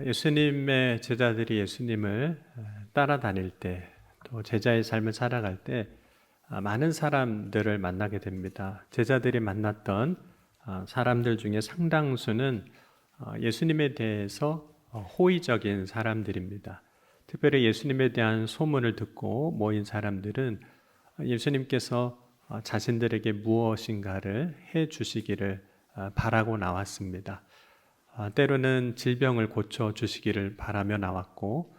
예수님의 제자들이 예수님을 따라다닐 때, 또 제자의 삶을 살아갈 때 많은 사람들을 만나게 됩니다. 제자들이 만났던 사람들 중에 상당수는 예수님에 대해서 호의적인 사람들입니다. 특별히 예수님에 대한 소문을 듣고 모인 사람들은 예수님께서 자신들에게 무엇인가를 해 주시기를 바라고 나왔습니다. 때로는 질병을 고쳐 주시기를 바라며 나왔고,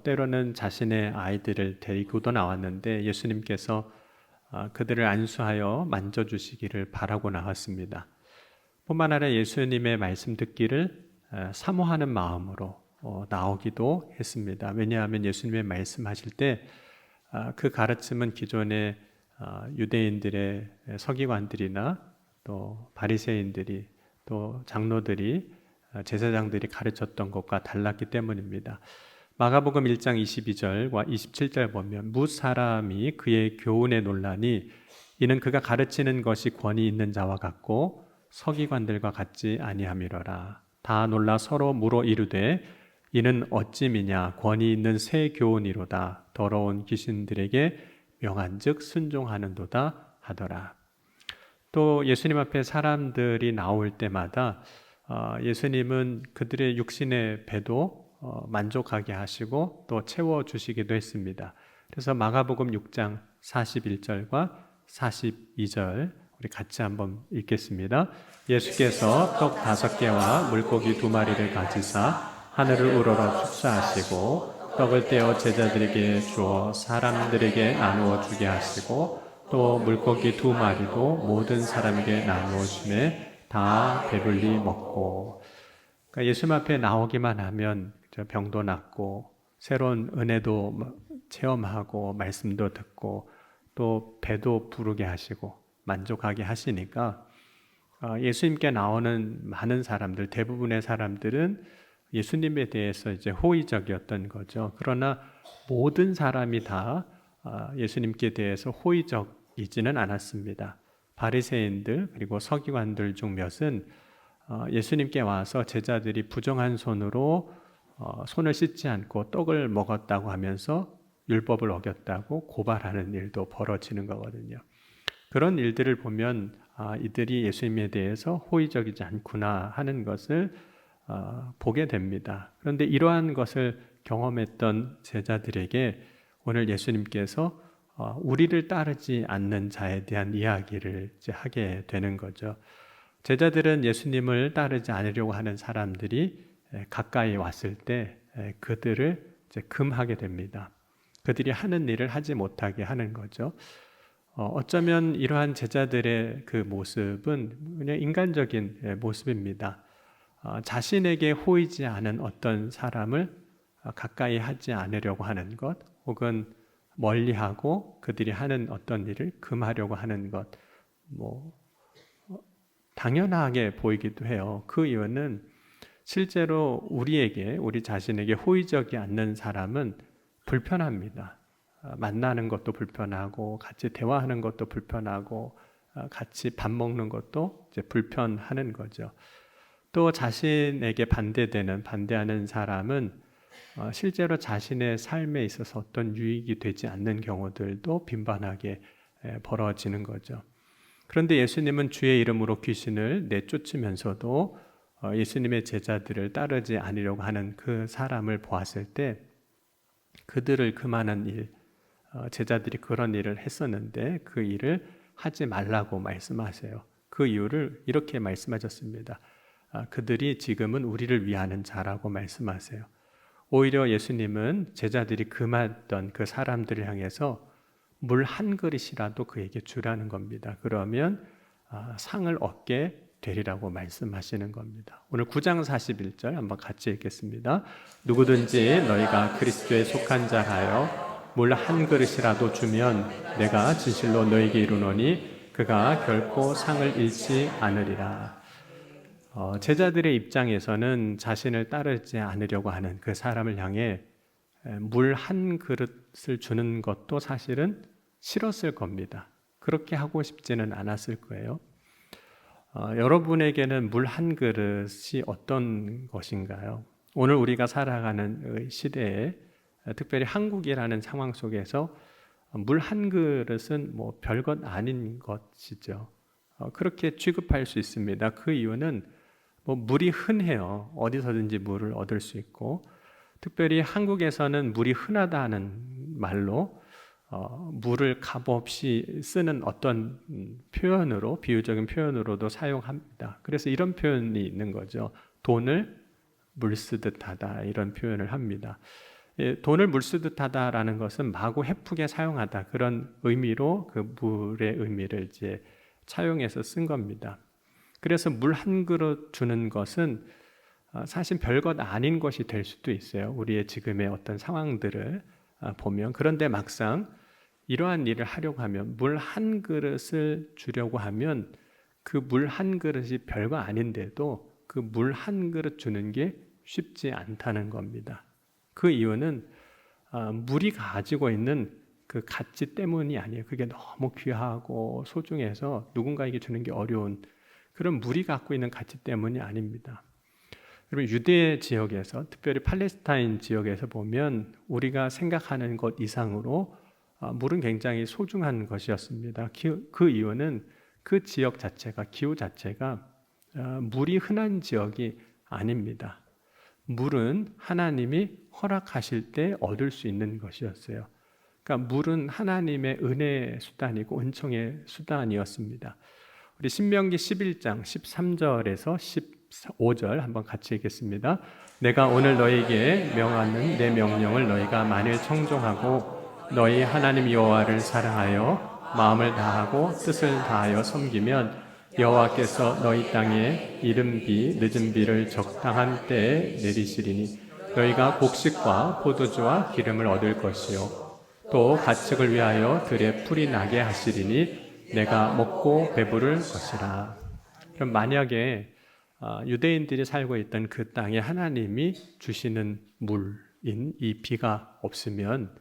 때로는 자신의 아이들을 데리고도 나왔는데 예수님께서 그들을 안수하여 만져주시기를 바라고 나왔습니다. 뿐만 아니라 예수님의 말씀 듣기를 사모하는 마음으로 나오기도 했습니다. 왜냐하면 예수님의 말씀하실 때 그 가르침은 기존의 유대인들의 서기관들이나 또 바리새인들이 또 장로들이 제사장들이 가르쳤던 것과 달랐기 때문입니다. 마가복음 1장 22절과 27절 보면 무사람이 그의 교훈에 놀라니 이는 그가 가르치는 것이 권위 있는 자와 같고 서기관들과 같지 아니함이로라. 다 놀라 서로 물어 이르되 이는 어찌미냐 권위 있는 새 교훈이로다. 더러운 귀신들에게 명한즉 순종하는도다 하더라. 또 예수님 앞에 사람들이 나올 때마다 예수님은 그들의 육신의 배도 만족하게 하시고 또 채워주시기도 했습니다. 그래서 마가복음 6장 41절과 42절 우리 같이 한번 읽겠습니다. 예수께서 떡 5개와 물고기 2마리를 가지사 하늘을 우러러 축사하시고 떡을 떼어 제자들에게 주어 사람들에게 나누어 주게 하시고 또 물고기 2마리도 모든 사람에게 나누어 주매 다 배불리 먹고. 그러니까 예수님 앞에 나오기만 하면 병도 낫고 새로운 은혜도 체험하고 말씀도 듣고 또 배도 부르게 하시고 만족하게 하시니까 예수님께 나오는 많은 사람들, 대부분의 사람들은 예수님에 대해서 이제 호의적이었던 거죠. 그러나 모든 사람이 다 예수님께 대해서 호의적이지는 않았습니다. 바리새인들 그리고 서기관들 중 몇은 예수님께 와서 제자들이 부정한 손으로 손을 씻지 않고 떡을 먹었다고 하면서 율법을 어겼다고 고발하는 일도 벌어지는 거거든요. 그런 일들을 보면 이들이 예수님에 대해서 호의적이지 않구나 하는 것을 보게 됩니다. 그런데 이러한 것을 경험했던 제자들에게 오늘 예수님께서 우리를 따르지 않는 자에 대한 이야기를 이제 하게 되는 거죠. 제자들은 예수님을 따르지 않으려고 하는 사람들이 가까이 왔을 때 그들을 이제 금하게 됩니다. 그들이 하는 일을 하지 못하게 하는 거죠. 어쩌면 이러한 제자들의 그 모습은 그냥 인간적인 모습입니다. 자신에게 호의지 않은 어떤 사람을 가까이 하지 않으려고 하는 것, 혹은 멀리하고 그들이 하는 어떤 일을 금하려고 하는 것, 당연하게 보이기도 해요. 그 이유는 실제로 우리 자신에게 호의적이 않는 사람은 불편합니다. 만나는 것도 불편하고 같이 대화하는 것도 불편하고 같이 밥 먹는 것도 이제 불편하는 거죠. 또 자신에게 반대하는 사람은 실제로 자신의 삶에 있어서 어떤 유익이 되지 않는 경우들도 빈번하게 벌어지는 거죠. 그런데 예수님은 주의 이름으로 귀신을 내쫓으면서도 예수님의 제자들을 따르지 않으려고 하는 그 사람을 보았을 때 그들을 금하는 일, 제자들이 그런 일을 했었는데 그 일을 하지 말라고 말씀하세요. 그 이유를 이렇게 말씀하셨습니다. 그들이 지금은 우리를 위하는 자라고 말씀하세요. 오히려 예수님은 제자들이 금했던 그 사람들을 향해서 물 한 그릇이라도 그에게 주라는 겁니다. 그러면 상을 얻게 되리라고 말씀하시는 겁니다. 오늘 9장 41절 한번 같이 읽겠습니다. 누구든지 너희가 그리스도에 속한 자라여 물 한 그릇이라도 주면 내가 진실로 너희에게 이르노니 그가 결코 상을 잃지 않으리라. 제자들의 입장에서는 자신을 따르지 않으려고 하는 그 사람을 향해 물 한 그릇을 주는 것도 사실은 싫었을 겁니다. 그렇게 하고 싶지는 않았을 거예요. 여러분에게는 물 한 그릇이 어떤 것인가요? 오늘 우리가 살아가는 시대에 특별히 한국이라는 상황 속에서 물 한 그릇은 뭐 별것 아닌 것이죠. 그렇게 취급할 수 있습니다. 그 이유는 뭐 물이 흔해요. 어디서든지 물을 얻을 수 있고, 특별히 한국에서는 물이 흔하다는 말로 물을 값없이 쓰는 어떤 표현으로, 비유적인 표현으로도 사용합니다. 그래서 이런 표현이 있는 거죠. 돈을 물 쓰듯 하다, 이런 표현을 합니다. 돈을 물 쓰듯 하다라는 것은 마구 헤프게 사용하다, 그런 의미로 그 물의 의미를 이제 차용해서 쓴 겁니다. 그래서 물 한 그릇 주는 것은 사실 별것 아닌 것이 될 수도 있어요. 우리의 지금의 어떤 상황들을 보면. 그런데 막상 이러한 일을 하려고 하면, 물 한 그릇을 주려고 하면 그 물 한 그릇이 별거 아닌데도 그 물 한 그릇 주는 게 쉽지 않다는 겁니다. 그 이유는 물이 가지고 있는 그 가치 때문이 아니에요. 그게 너무 귀하고 소중해서 누군가에게 주는 게 어려운 그런 물이 갖고 있는 가치 때문이 아닙니다. 여러분, 유대 지역에서, 특별히 팔레스타인 지역에서 보면 우리가 생각하는 것 이상으로 물은 굉장히 소중한 것이었습니다. 그 이유는 그 지역 자체가, 기후 자체가 물이 흔한 지역이 아닙니다. 물은 하나님이 허락하실 때 얻을 수 있는 것이었어요. 그러니까 물은 하나님의 은혜의 수단이고 은총의 수단이었습니다. 우리 신명기 11장 13절에서 15절 한번 같이 읽겠습니다. 내가 오늘 너희에게 명하는 내 명령을 너희가 만일 청종하고 너희 하나님 여호와를 사랑하여 마음을 다하고 뜻을 다하여 섬기면 여호와께서 너희 땅에 이른 비 늦은 비를 적당한 때에 내리시리니 너희가 곡식과 포도주와 기름을 얻을 것이요 또 가축을 위하여 들에 풀이 나게 하시리니 내가 먹고 배부를 것이라. 그럼 만약에 유대인들이 살고 있던 그 땅에 하나님이 주시는 물인 이 비가 없으면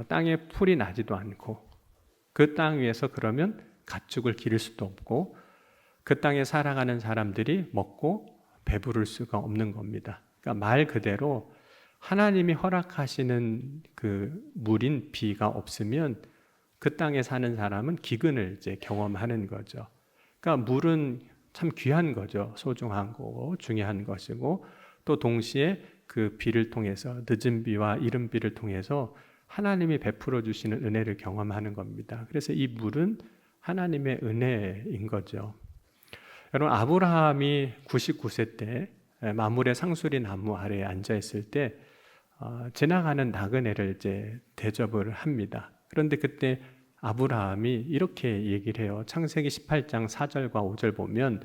땅에 풀이 나지도 않고, 그 땅 위에서 그러면 가축을 기를 수도 없고, 그 땅에 살아가는 사람들이 먹고 배부를 수가 없는 겁니다. 그러니까 말 그대로 하나님이 허락하시는 그 물인 비가 없으면 그 땅에 사는 사람은 기근을 이제 경험하는 거죠. 그러니까 물은 참 귀한 거죠. 소중한 거고 중요한 것이고, 또 동시에 그 비를 통해서, 늦은 비와 이른 비를 통해서 하나님이 베풀어 주시는 은혜를 경험하는 겁니다. 그래서 이 물은 하나님의 은혜인 거죠. 여러분, 아브라함이 99세 때 마물의 상수리 나무 아래에 앉아 있을 때 지나가는 나그네를 이제 대접을 합니다. 그런데 그때 아브라함이 이렇게 얘기를 해요. 창세기 18장 4절과 5절 보면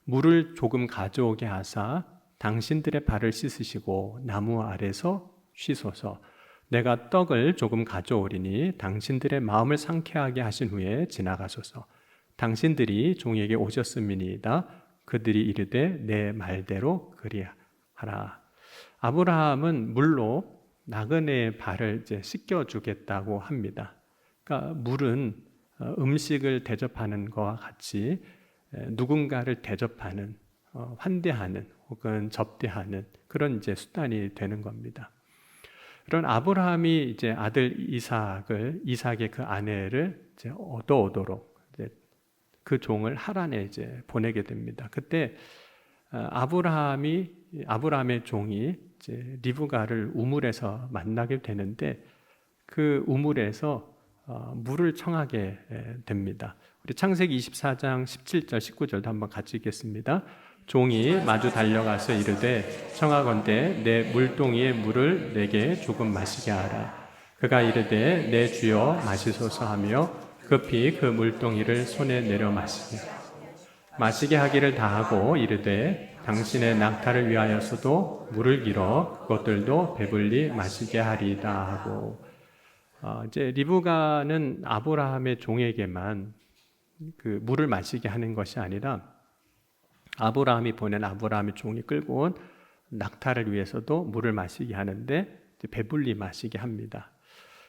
물을 조금 가져오게 하사 당신들의 발을 씻으시고 나무 아래서 쉬소서. 내가 떡을 조금 가져오리니 당신들의 마음을 상쾌하게 하신 후에 지나가소서. 당신들이 종에게 오셨음이니이다. 그들이 이르되 내 말대로 그리하라. 아브라함은 물로 나그네의 발을 이제 씻겨주겠다고 합니다. 그러니까 물은 음식을 대접하는 것과 같이 누군가를 대접하는, 환대하는 혹은 접대하는 그런 이제 수단이 되는 겁니다. 그런 아브라함이 이제 아들 이삭의 그 아내를 이제 얻어오도록 이제 그 종을 하란에 이제 보내게 됩니다. 그때 아브라함의 종이 이제 리브가를 우물에서 만나게 되는데 그 우물에서 물을 청하게 됩니다. 우리 창세기 24장 17절 19절도 한번 같이 읽겠습니다. 종이 마주 달려가서 이르되 청하건대 내 물동이의 물을 내게 조금 마시게 하라. 그가 이르되 내 주여 마시소서 하며 급히 그 물동이를 손에 내려 마시게 하기를 다하고 이르되 당신의 낙타를 위하여서도 물을 길어 그것들도 배불리 마시게 하리이다 하고, 이제 리브가는 아브라함의 종에게만 그 물을 마시게 하는 것이 아니라 아브라함이 보낸 아브라함의 종이 끌고 온 낙타를 위해서도 물을 마시게 하는데 배불리 마시게 합니다.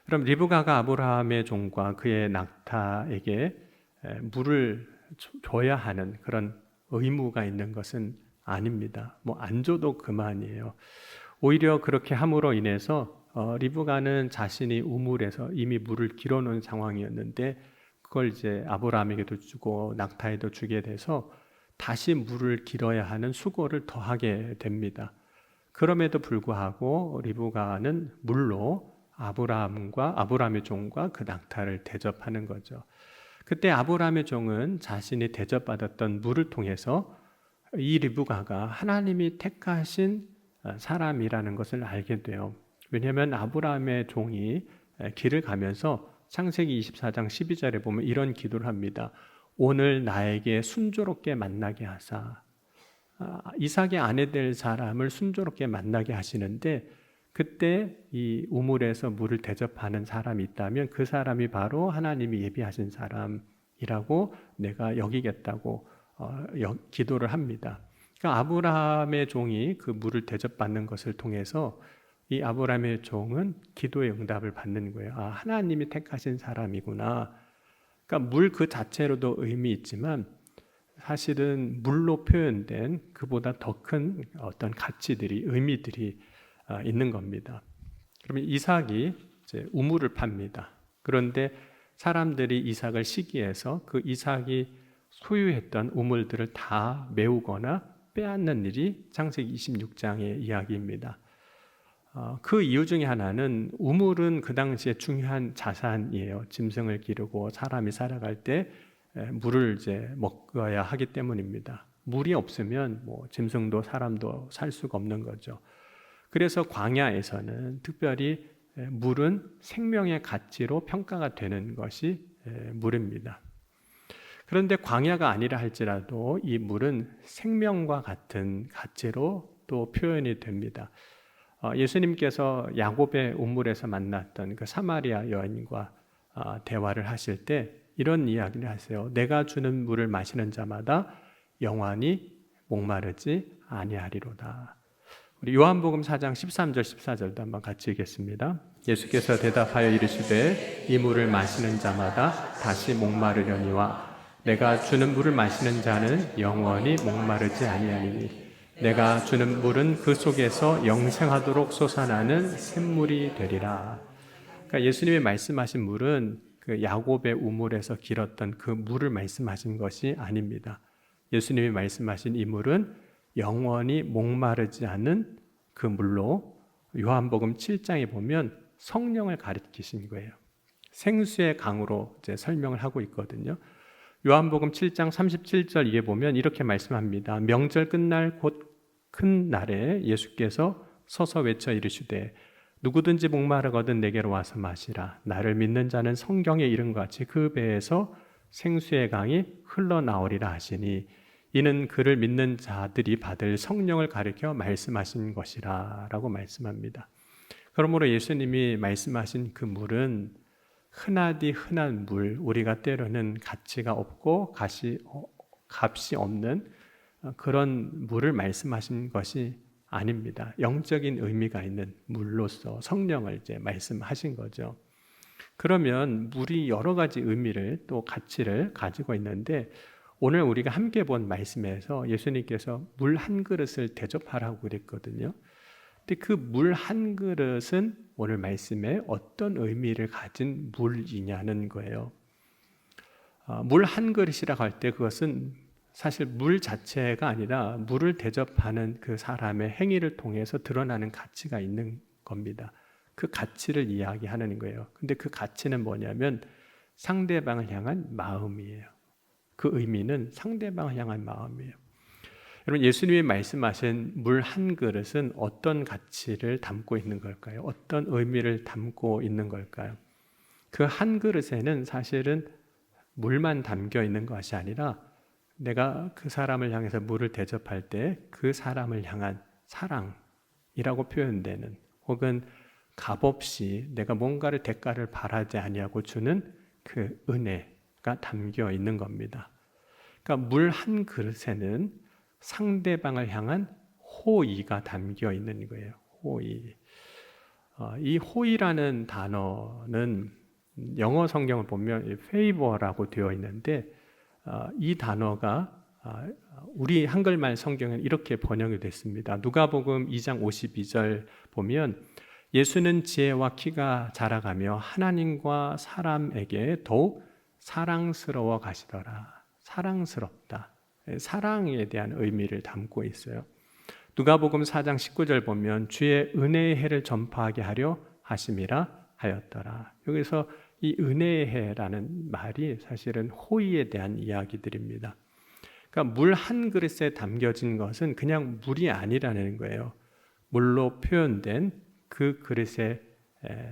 그럼 리브가가 아브라함의 종과 그의 낙타에게 물을 줘야 하는 그런 의무가 있는 것은 아닙니다. 뭐 안 줘도 그만이에요. 오히려 그렇게 함으로 인해서 리브가는 자신이 우물에서 이미 물을 길어놓은 상황이었는데 그걸 이제 아브라함에게도 주고 낙타에도 주게 돼서 다시 물을 길어야 하는 수고를 더하게 됩니다. 그럼에도 불구하고 리브가는 물로 아브라함의 종과 그 낙타를 대접하는 거죠. 그때 아브라함의 종은 자신이 대접받았던 물을 통해서 이 리브가가 하나님이 택하신 사람이라는 것을 알게 돼요. 왜냐하면 아브라함의 종이 길을 가면서 창세기 24장 12절에 보면 이런 기도를 합니다. 오늘 나에게 순조롭게 만나게 하사. 이삭의 아내 될 사람을 순조롭게 만나게 하시는데 그때 이 우물에서 물을 대접하는 사람이 있다면 그 사람이 바로 하나님이 예비하신 사람이라고 내가 여기겠다고 기도를 합니다. 그러니까 아브라함의 종이 그 물을 대접받는 것을 통해서 이 아브라함의 종은 기도의 응답을 받는 거예요. 하나님이 택하신 사람이구나. 그러니까 물 그 자체로도 의미 있지만 사실은 물로 표현된 그보다 더 큰 어떤 가치들이, 의미들이 있는 겁니다. 그러면 이삭이 이제 우물을 팝니다. 그런데 사람들이 이삭을 시기해서 그 이삭이 소유했던 우물들을 다 메우거나 빼앗는 일이 창세기 26장의 이야기입니다. 그 이유 중에 하나는 우물은 그 당시에 중요한 자산이에요. 짐승을 기르고 사람이 살아갈 때 물을 이제 먹어야 하기 때문입니다. 물이 없으면 뭐 짐승도 사람도 살 수가 없는 거죠. 그래서 광야에서는 특별히 물은 생명의 가치로 평가가 되는 것이 물입니다. 그런데 광야가 아니라 할지라도 이 물은 생명과 같은 가치로 또 표현이 됩니다. 예수님께서 야곱의 우물에서 만났던 그 사마리아 여인과 대화를 하실 때 이런 이야기를 하세요. 내가 주는 물을 마시는 자마다 영원히 목마르지 아니하리로다. 우리 요한복음 4장 13절 14절도 한번 같이 읽겠습니다. 예수께서 대답하여 이르시되 이 물을 마시는 자마다 다시 목마르려니와 내가 주는 물을 마시는 자는 영원히 목마르지 아니하리니 내가 주는 물은 그 속에서 영생하도록 솟아나는 샘물이 되리라. 그러니까 예수님이 말씀하신 물은 그 야곱의 우물에서 길었던 그 물을 말씀하신 것이 아닙니다. 예수님이 말씀하신 이 물은 영원히 목마르지 않는 그 물로 요한복음 7장에 보면 성령을 가리키신 거예요. 생수의 강으로 이제 설명을 하고 있거든요. 요한복음 7장 37절 이에 보면 이렇게 말씀합니다. 명절 끝날 곧 큰 날에 예수께서 서서 외쳐 이르시되 누구든지 목마르거든 내게로 와서 마시라. 나를 믿는 자는 성경에 이른 것 같이 그 배에서 생수의 강이 흘러나오리라 하시니 이는 그를 믿는 자들이 받을 성령을 가리켜 말씀하신 것이라 라고 말씀합니다. 그러므로 예수님이 말씀하신 그 물은 흔하디 흔한 물, 우리가 때로는 가치가 없고 값이 없는 그런 물을 말씀하신 것이 아닙니다. 영적인 의미가 있는 물로서 성령을 이제 말씀하신 거죠. 그러면 물이 여러 가지 의미를 또 가치를 가지고 있는데 오늘 우리가 함께 본 말씀에서 예수님께서 물 한 그릇을 대접하라고 그랬거든요. 근데 그 물 한 그릇은 오늘 말씀에 어떤 의미를 가진 물이냐는 거예요. 물 한 그릇이라고 할 때 그것은 사실 물 자체가 아니라 물을 대접하는 그 사람의 행위를 통해서 드러나는 가치가 있는 겁니다. 그 가치를 이야기하는 거예요. 근데 그 가치는 뭐냐면 상대방을 향한 마음이에요. 그 의미는 상대방을 향한 마음이에요. 여러분, 예수님이 말씀하신 물 한 그릇은 어떤 가치를 담고 있는 걸까요? 어떤 의미를 담고 있는 걸까요? 그 한 그릇에는 사실은 물만 담겨 있는 것이 아니라 내가 그 사람을 향해서 물을 대접할 때 그 사람을 향한 사랑이라고 표현되는 혹은 값없이 내가 뭔가를 대가를 바라지 아니하고 주는 그 은혜가 담겨 있는 겁니다. 그러니까 물 한 그릇에는 상대방을 향한 호의가 담겨 있는 거예요. 호의. 이 호의라는 단어는 영어 성경을 보면 favor라고 되어 있는데 이 단어가 우리 한글말 성경은 이렇게 번역이 됐습니다. 누가복음 2장 52절 보면 예수는 지혜와 키가 자라가며 하나님과 사람에게 더욱 사랑스러워 가시더라. 사랑스럽다. 사랑에 대한 의미를 담고 있어요. 누가복음 4장 19절 보면 주의 은혜의 해를 전파하게 하려 하심이라 하였더라. 여기서 이 은혜의 해라는 말이 사실은 호의에 대한 이야기들입니다. 그러니까 물 한 그릇에 담겨진 것은 그냥 물이 아니라는 거예요. 물로 표현된 그 그릇에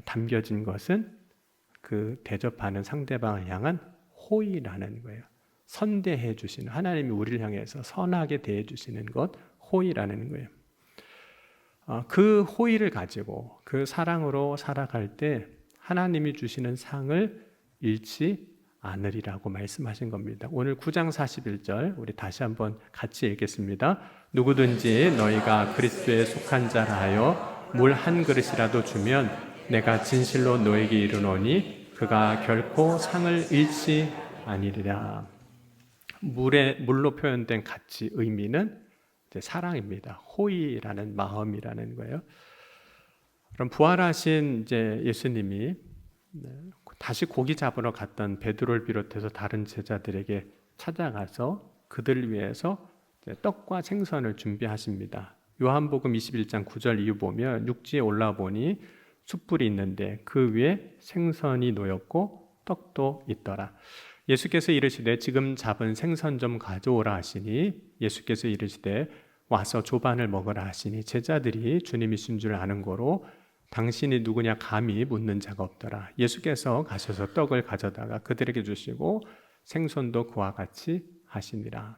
담겨진 것은 그 대접하는 상대방을 향한 호의라는 거예요. 선대해 주시는, 하나님이 우리를 향해서 선하게 대해 주시는 것, 호의라는 거예요. 그 호의를 가지고 그 사랑으로 살아갈 때 하나님이 주시는 상을 잃지 않으리라고 말씀하신 겁니다. 오늘 9장 41절 우리 다시 한번 같이 읽겠습니다. 누구든지 너희가 그리스도에 속한 자라 하여 물 한 그릇이라도 주면 내가 진실로 너에게 이르노니 그가 결코 상을 잃지 아니리라. 물로 표현된 가치, 의미는 사랑입니다. 호의라는 마음이라는 거예요. 그럼 부활하신 예수님이 다시 고기 잡으러 갔던 베드로를 비롯해서 다른 제자들에게 찾아가서 그들을 위해서 떡과 생선을 준비하십니다. 요한복음 21장 9절 이후 보면 육지에 올라 보니 숯불이 있는데 그 위에 생선이 놓였고 떡도 있더라. 예수께서 이르시되 지금 잡은 생선 좀 가져오라 하시니 예수께서 이르시되 와서 조반을 먹으라 하시니 제자들이 주님이신 줄 아는 거로 당신이 누구냐 감히 묻는 자가 없더라. 예수께서 가셔서 떡을 가져다가 그들에게 주시고 생선도 그와 같이 하시니라.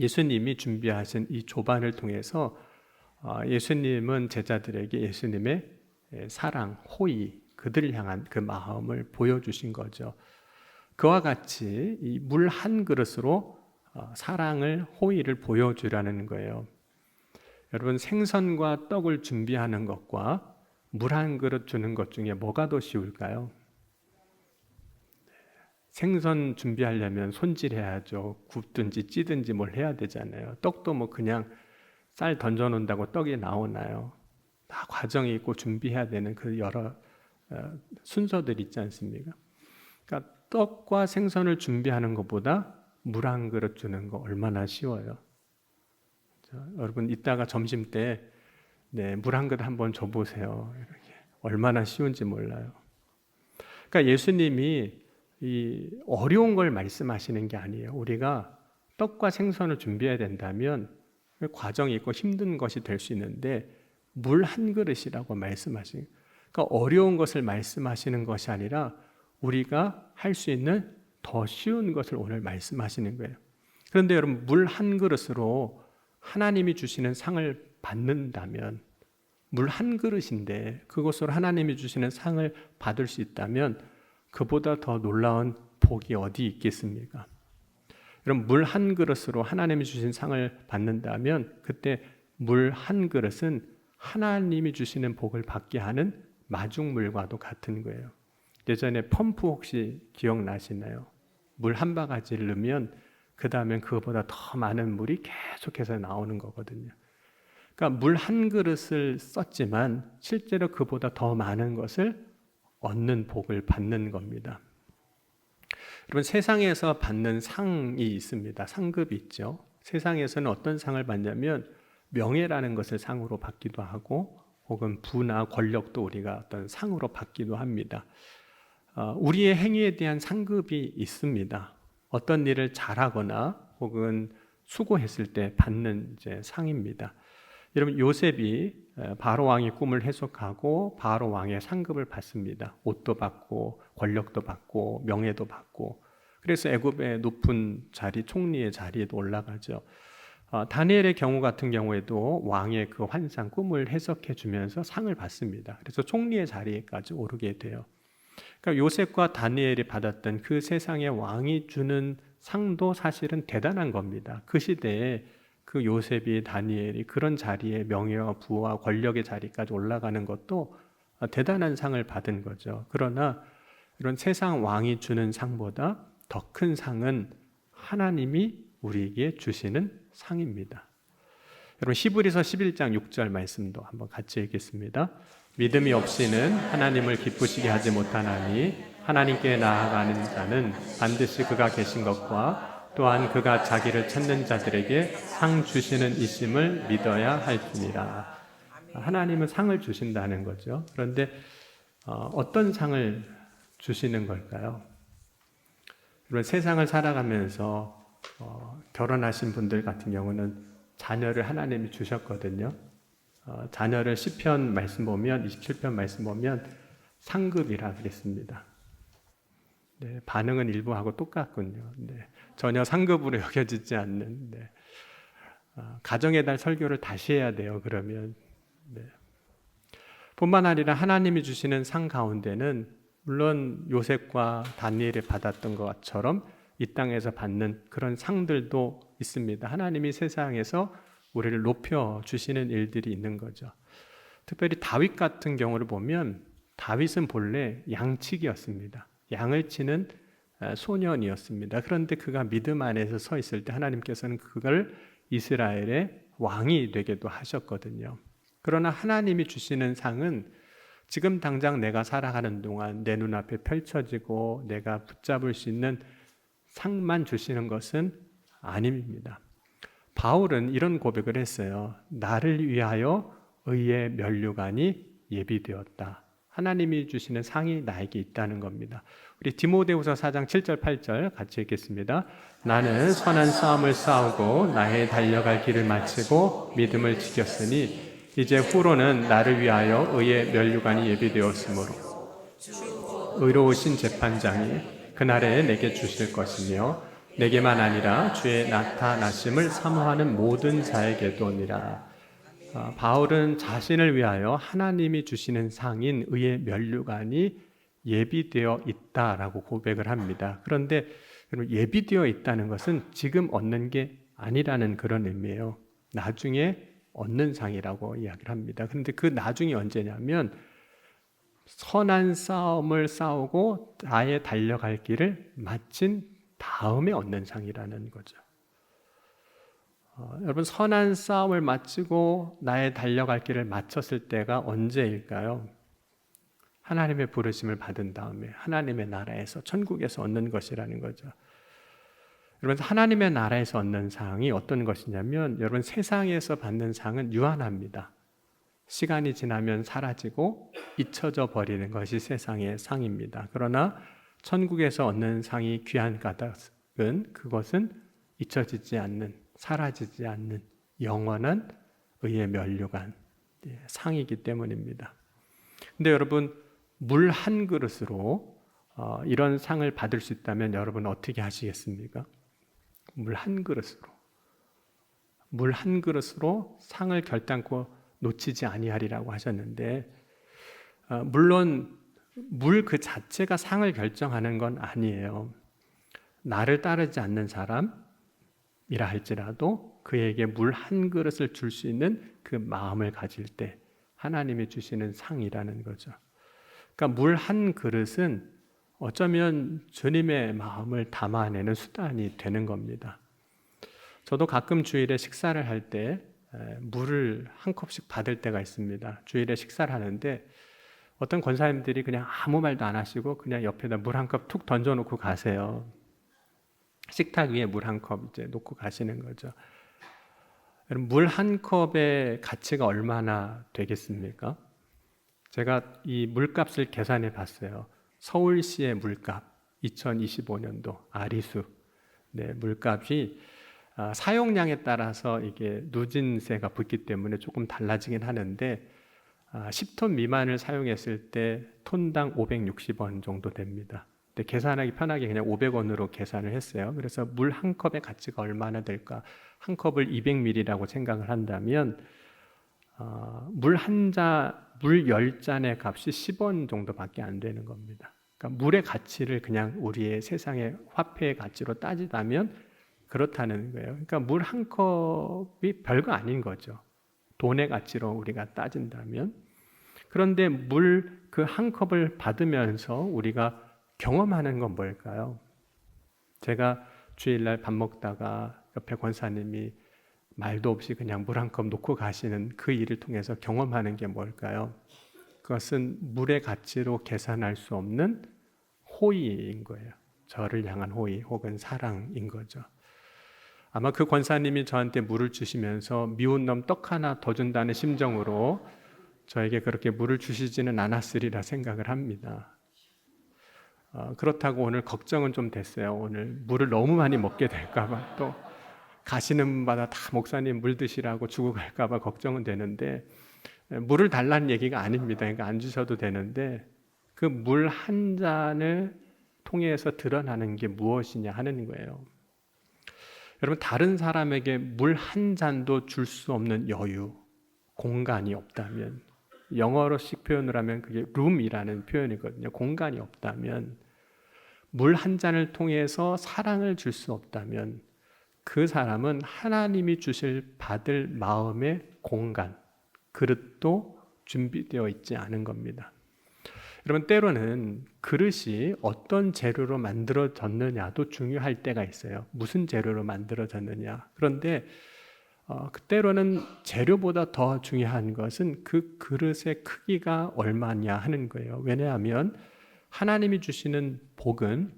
예수님이 준비하신 이 조반을 통해서 예수님은 제자들에게 예수님의 사랑, 호의, 그들을 향한 그 마음을 보여주신 거죠. 그와 같이 이 물 한 그릇으로 사랑을, 호의를 보여주라는 거예요. 여러분, 생선과 떡을 준비하는 것과 물 한 그릇 주는 것 중에 뭐가 더 쉬울까요? 생선 준비하려면 손질해야죠. 굽든지 찌든지 뭘 해야 되잖아요. 떡도 뭐 그냥 쌀 던져놓는다고 떡이 나오나요? 다 과정이 있고 준비해야 되는 그 여러 순서들 있지 않습니까? 그러니까 떡과 생선을 준비하는 것보다 물 한 그릇 주는 거 얼마나 쉬워요. 여러분 이따가 점심 때 물 한 그릇 한번 줘보세요. 이렇게 얼마나 쉬운지 몰라요. 그러니까 예수님이 이 어려운 걸 말씀하시는 게 아니에요. 우리가 떡과 생선을 준비해야 된다면 과정이 있고 힘든 것이 될 수 있는데 물 한 그릇이라고 말씀하시는, 그러니까 어려운 것을 말씀하시는 것이 아니라 우리가 할 수 있는 더 쉬운 것을 오늘 말씀하시는 거예요. 그런데 여러분 물 한 그릇으로 하나님이 주시는 상을 받는다면, 물 한 그릇인데 그것으로 하나님이 주시는 상을 받을 수 있다면 그보다 더 놀라운 복이 어디 있겠습니까? 여러분 물 한 그릇으로 하나님이 주신 상을 받는다면 그때 물 한 그릇은 하나님이 주시는 복을 받게 하는 마중물과도 같은 거예요. 예전에 펌프 혹시 기억나시나요? 물 한 바가지를 넣으면 그 다음엔 그거보다 더 많은 물이 계속해서 나오는 거거든요. 그러니까 물 한 그릇을 썼지만 실제로 그보다 더 많은 것을 얻는 복을 받는 겁니다. 여러분 세상에서 받는 상이 있습니다. 상급이 있죠. 세상에서는 어떤 상을 받냐면 명예라는 것을 상으로 받기도 하고 혹은 부나 권력도 우리가 어떤 상으로 받기도 합니다. 우리의 행위에 대한 상급이 있습니다. 어떤 일을 잘하거나 혹은 수고했을 때 받는 상입니다. 여러분 요셉이 바로 왕의 꿈을 해석하고 바로 왕의 상급을 받습니다. 옷도 받고 권력도 받고 명예도 받고, 그래서 애굽의 높은 자리, 총리의 자리에도 올라가죠. 다니엘의 경우 같은 경우에도 왕의 그 환상, 꿈을 해석해 주면서 상을 받습니다. 그래서 총리의 자리에까지 오르게 돼요. 그러니까 요셉과 다니엘이 받았던 그 세상의 왕이 주는 상도 사실은 대단한 겁니다. 그 시대에 그 요셉이, 다니엘이 그런 자리에 명예와 부와 권력의 자리까지 올라가는 것도 대단한 상을 받은 거죠. 그러나 이런 세상 왕이 주는 상보다 더 큰 상은 하나님이 우리에게 주시는 상입니다. 여러분 히브리서 11장 6절 말씀도 한번 같이 읽겠습니다. 믿음이 없이는 하나님을 기쁘시게 하지 못하나니 하나님께 나아가는 자는 반드시 그가 계신 것과 또한 그가 자기를 찾는 자들에게 상 주시는 이심을 믿어야 할지니라. 하나님은 상을 주신다는 거죠. 그런데 어떤 상을 주시는 걸까요? 여러분 세상을 살아가면서 결혼하신 분들 같은 경우는 자녀를 하나님이 주셨거든요. 자녀를 시편 말씀 보면 27편 말씀 보면 상급이라 그랬습니다. 네, 반응은 일부하고 똑같군요. 네, 전혀 상급으로 여겨지지 않는 가정의 달 설교를 다시 해야 돼요. 그러면 뿐만 아니라 하나님이 주시는 상 가운데는 물론 요셉과 다니엘이 받았던 것처럼 이 땅에서 받는 그런 상들도 있습니다. 하나님이 세상에서 우리를 높여 주시는 일들이 있는 거죠. 특별히 다윗 같은 경우를 보면 다윗은 본래 양치기였습니다. 양을 치는 소년이었습니다. 그런데 그가 믿음 안에서 서 있을 때 하나님께서는 그걸 이스라엘의 왕이 되게도 하셨거든요. 그러나 하나님이 주시는 상은 지금 당장 내가 살아가는 동안 내 눈앞에 펼쳐지고 내가 붙잡을 수 있는 상만 주시는 것은 아닙니다. 바울은 이런 고백을 했어요. 나를 위하여 의의 면류관이 예비되었다. 하나님이 주시는 상이 나에게 있다는 겁니다. 우리 디모데후서 4장 7절 8절 같이 읽겠습니다. 나는 선한 싸움을 싸우고 나의 달려갈 길을 마치고 믿음을 지켰으니 이제 후로는 나를 위하여 의의 면류관이 예비되었으므로 의로우신 재판장이 그날에 내게 주실 것이며 내게만 아니라 주의 나타나심을 사모하는 모든 자에게도니라. 바울은 자신을 위하여 하나님이 주시는 상인 의의 면류관이 예비되어 있다라고 고백을 합니다. 그런데 예비되어 있다는 것은 지금 얻는 게 아니라는 그런 의미예요. 나중에 얻는 상이라고 이야기를 합니다. 그런데 그 나중이 언제냐면 선한 싸움을 싸우고 나의 달려갈 길을 마친 다음에 얻는 상이라는 거죠. 여러분 선한 싸움을 마치고 나의 달려갈 길을 마쳤을 때가 언제일까요? 하나님의 부르심을 받은 다음에 하나님의 나라에서 천국에서 얻는 것이라는 거죠. 여러분 하나님의 나라에서 얻는 상이 어떤 것이냐면 여러분 세상에서 받는 상은 유한합니다. 시간이 지나면 사라지고 잊혀져 버리는 것이 세상의 상입니다. 그러나 천국에서 얻는 상이 귀한 까닭은 그것은 잊혀지지 않는 사라지지 않는 영원한 의의 면류관 상이기 때문입니다. 근데 여러분 물 한 그릇으로 이런 상을 받을 수 있다면 여러분 어떻게 하시겠습니까? 물 한 그릇으로 상을 결단코 놓치지 아니하리라고 하셨는데 물론 물 그 자체가 상을 결정하는 건 아니에요. 나를 따르지 않는 사람이라 할지라도 그에게 물 한 그릇을 줄 수 있는 그 마음을 가질 때 하나님이 주시는 상이라는 거죠. 그러니까 물 한 그릇은 어쩌면 주님의 마음을 담아내는 수단이 되는 겁니다. 저도 가끔 주일에 식사를 할 때 물을 한 컵씩 받을 때가 있습니다. 주일에 식사를 하는데 어떤 권사님들이 그냥 아무 말도 안 하시고 그냥 옆에다 물 한 컵 툭 던져놓고 가세요. 식탁 위에 물 한 컵 이제 놓고 가시는 거죠. 물 한 컵의 가치가 얼마나 되겠습니까? 제가 이 물값을 계산해 봤어요. 서울시의 물값 2025년도 아리수 물값이 사용량에 따라서 이게 누진세가 붙기 때문에 조금 달라지긴 하는데 10톤 미만을 사용했을 때 톤당 560원 정도 됩니다. 근데 계산하기 편하게 그냥 500원으로 계산을 했어요. 그래서 물 한 컵의 가치가 얼마나 될까? 한 컵을 200ml라고 생각을 한다면 물 10잔의 값이 10원 정도밖에 안 되는 겁니다. 그러니까 물의 가치를 그냥 우리의 세상의 화폐의 가치로 따지다면 그렇다는 거예요. 그러니까 물 한 컵이 별거 아닌 거죠. 돈의 가치로 우리가 따진다면. 그런데 물 그 한 컵을 받으면서 우리가 경험하는 건 뭘까요? 제가 주일날 밥 먹다가 옆에 권사님이 말도 없이 그냥 물 한 컵 놓고 가시는 그 일을 통해서 경험하는 게 뭘까요? 그것은 물의 가치로 계산할 수 없는 호의인 거예요. 저를 향한 호의 혹은 사랑인 거죠. 아마 그 권사님이 저한테 물을 주시면서 미운 놈 떡 하나 더 준다는 심정으로 저에게 그렇게 물을 주시지는 않았으리라 생각을 합니다. 그렇다고 오늘 걱정은 좀 됐어요. 오늘 물을 너무 많이 먹게 될까봐, 또 가시는 분마다 다 목사님 물 드시라고 주고 갈까봐 걱정은 되는데, 물을 달라는 얘기가 아닙니다. 그러니까 안 주셔도 되는데, 그 물 한 잔을 통해서 드러나는 게 무엇이냐 하는 거예요. 여러분, 다른 사람에게 물 한 잔도 줄 수 없는 여유, 공간이 없다면, 영어로식 표현을 하면 그게 room이라는 표현이거든요. 공간이 없다면, 물 한 잔을 통해서 사랑을 줄 수 없다면 그 사람은 하나님이 주실 받을 마음의 공간, 그릇도 준비되어 있지 않은 겁니다. 여러분, 때로는 그릇이 어떤 재료로 만들어졌느냐도 중요할 때가 있어요. 무슨 재료로 만들어졌느냐. 그런데 때로는 재료보다 더 중요한 것은 그 그릇의 크기가 얼마냐 하는 거예요. 왜냐하면 하나님이 주시는 복은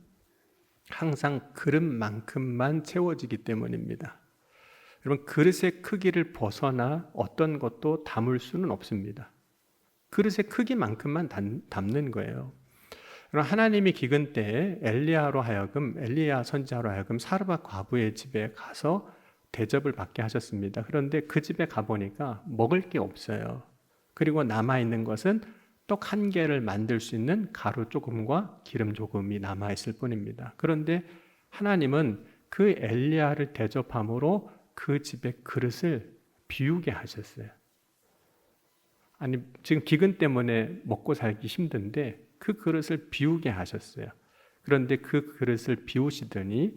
항상 그릇만큼만 채워지기 때문입니다. 여러분, 그릇의 크기를 벗어나 어떤 것도 담을 수는 없습니다. 그릇의 크기만큼만 담는 거예요. 여러분, 하나님이 기근 때에 엘리야 선지자로 하여금 사르밧 과부의 집에 가서 대접을 받게 하셨습니다. 그런데 그 집에 가보니까 먹을 게 없어요. 그리고 남아있는 것은 떡 한 개를 만들 수 있는 가루 조금과 기름 조금이 남아있을 뿐입니다. 그런데 하나님은 그 엘리야를 대접함으로 그 집의 그릇을 비우게 하셨어요. 아니, 지금 기근 때문에 먹고 살기 힘든데 그 그릇을 비우게 하셨어요. 그런데 그 그릇을 비우시더니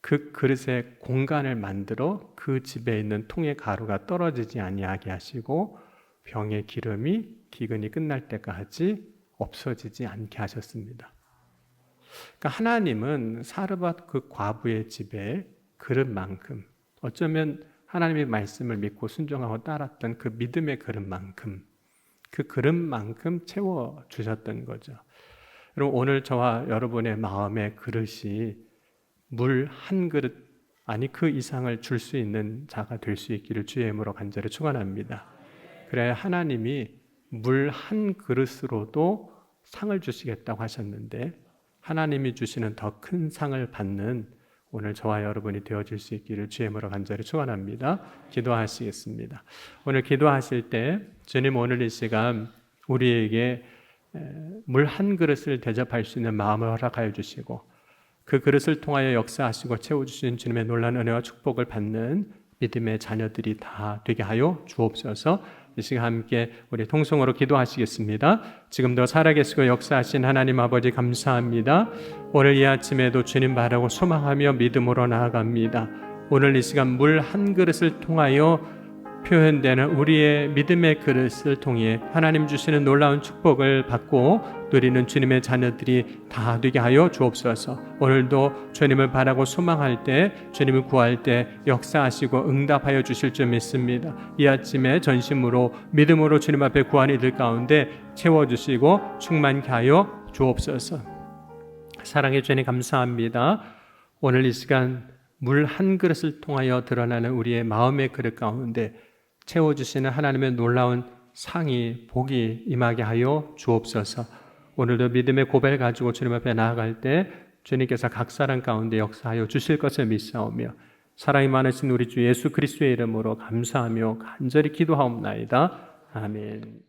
그 그릇에 공간을 만들어 그 집에 있는 통의 가루가 떨어지지 아니하게 하시고 병의 기름이 기근이 끝날 때까지 없어지지 않게 하셨습니다. 그러니까 하나님은 사르밧 그 과부의 집에 그릇만큼, 어쩌면 하나님의 말씀을 믿고 순종하고 따랐던 그 믿음의 그릇만큼, 그 그릇만큼 채워주셨던 거죠. 여러분, 오늘 저와 여러분의 마음의 그릇이 물 한 그릇, 아니 그 이상을 줄 수 있는 자가 될 수 있기를 주의 이름으로 간절히 축원합니다. 그래야 하나님이 물 한 그릇으로도 상을 주시겠다고 하셨는데, 하나님이 주시는 더 큰 상을 받는 오늘 저와 여러분이 되어질 수 있기를 주의 이름으로 간절히 축원합니다. 기도하시겠습니다. 오늘 기도하실 때 주님, 오늘 이 시간 우리에게 물 한 그릇을 대접할 수 있는 마음을 허락하여 주시고, 그 그릇을 통하여 역사하시고 채워주신 주님의 놀라운 은혜와 축복을 받는 믿음의 자녀들이 다 되게 하여 주옵소서. 이 시간 함께 우리 통성으로 기도하시겠습니다. 지금도 살아계시고 역사하신 하나님 아버지, 감사합니다. 오늘 이 아침에도 주님 바라고 소망하며 믿음으로 나아갑니다. 오늘 이 시간 물 한 그릇을 통하여 표현되는 우리의 믿음의 그릇을 통해 하나님 주시는 놀라운 축복을 받고 누리는 주님의 자녀들이 다 되게 하여 주옵소서. 오늘도 주님을 바라고 소망할 때, 주님을 구할 때 역사하시고 응답하여 주실 줄 믿습니다. 이 아침에 전심으로 믿음으로 주님 앞에 구하는 이들 가운데 채워주시고 충만케 하여 주옵소서. 사랑해 주님, 감사합니다. 오늘 이 시간 물 한 그릇을 통하여 드러나는 우리의 마음의 그릇 가운데 채워주시는 하나님의 놀라운 상이, 복이 임하게 하여 주옵소서. 오늘도 믿음의 고백을 가지고 주님 앞에 나아갈 때 주님께서 각 사람 가운데 역사하여 주실 것을 믿사오며, 사랑이 많으신 우리 주 예수 그리스도의 이름으로 감사하며 간절히 기도하옵나이다. 아멘.